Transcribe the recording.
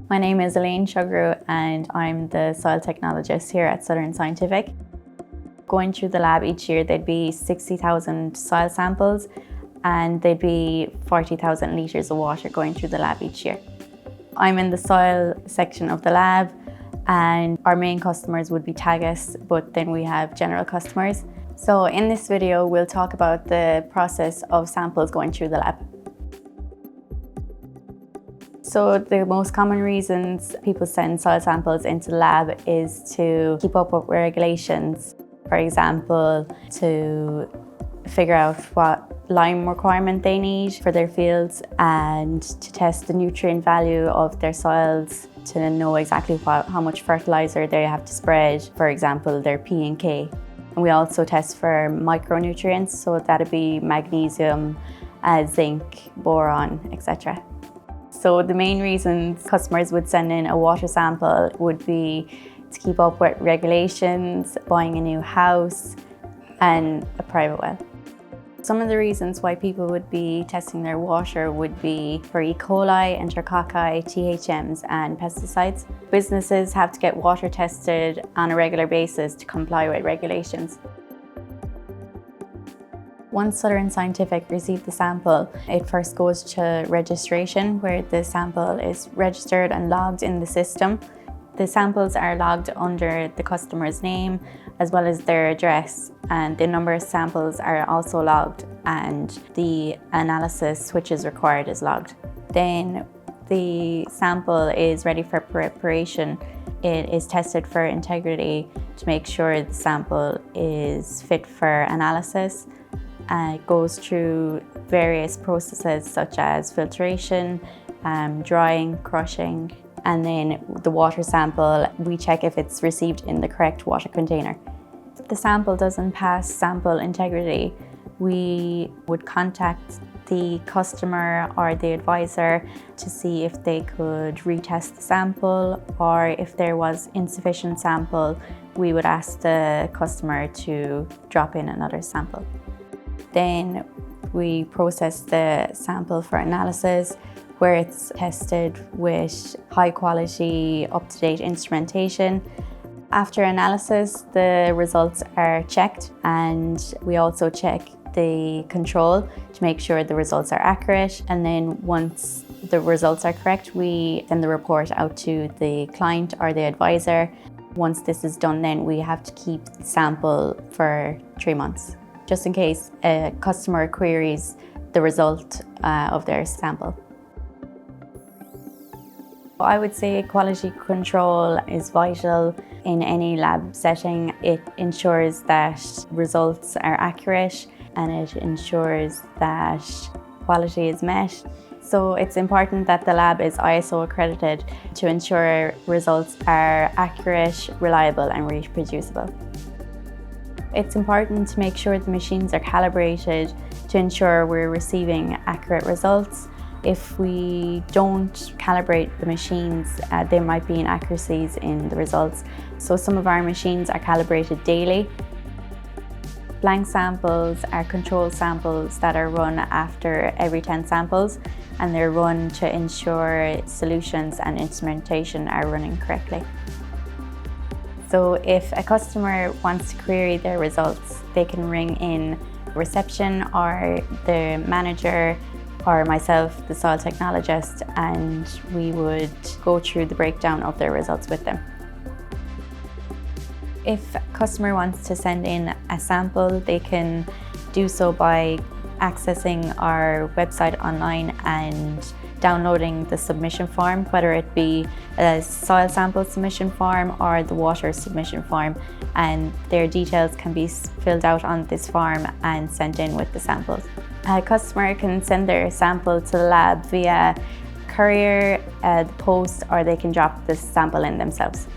My name is Elaine Sugrue and I'm the soil technologist here at Southern Scientific. Going through the lab each year, there'd be 60,000 soil samples and there'd be 40,000 litres of water going through the lab each year. I'm in the soil section of the lab and our main customers would be Tagus, but then we have general customers. So in this video, we'll talk about the process of samples going through the lab. So the most common reasons people send soil samples into the lab is to keep up with regulations. For example, to figure out what lime requirement they need for their fields and to test the nutrient value of their soils, to know exactly how much fertilizer they have to spread, for example, their P and K. And we also test for micronutrients, so that'd be magnesium, zinc, boron, etc. So the main reasons customers would send in a water sample would be to keep up with regulations, buying a new house, and a private well. Some of the reasons why people would be testing their water would be for E. coli, enterococci, THMs, and pesticides. Businesses have to get water tested on a regular basis to comply with regulations. Once Southern Scientific receives the sample, it first goes to registration, where the sample is registered and logged in the system. The samples are logged under the customer's name, as well as their address, and the number of samples are also logged, and the analysis which is required is logged. Then the sample is ready for preparation. It is tested for integrity to make sure the sample is fit for analysis. It goes through various processes such as filtration, drying, crushing, and then the water sample, we check if it's received in the correct water container. If the sample doesn't pass sample integrity, we would contact the customer or the advisor to see if they could retest the sample, or if there was insufficient sample, we would ask the customer to drop in another sample. Then we process the sample for analysis, where it's tested with high quality, up-to-date instrumentation. After analysis, the results are checked, and we also check the control to make sure the results are accurate. And then once the results are correct, we send the report out to the client or the advisor. Once this is done, then we have to keep the sample for 3 months, just in case a customer queries the result of their sample. I would say quality control is vital in any lab setting. It ensures that results are accurate and it ensures that quality is met. So it's important that the lab is ISO accredited to ensure results are accurate, reliable, and reproducible. It's important to make sure the machines are calibrated to ensure we're receiving accurate results. If we don't calibrate the machines, there might be inaccuracies in the results. So some of our machines are calibrated daily. Blank samples are control samples that are run after every 10 samples, and they're run to ensure solutions and instrumentation are running correctly. So if a customer wants to query their results, they can ring in reception or the manager or myself, the soil technologist, and we would go through the breakdown of their results with them. If a customer wants to send in a sample, they can do so by accessing our website online and downloading the submission form, whether it be a soil sample submission form or the water submission form, and their details can be filled out on this form and sent in with the samples. A customer can send their sample to the lab via courier, the post, or they can drop the sample in themselves.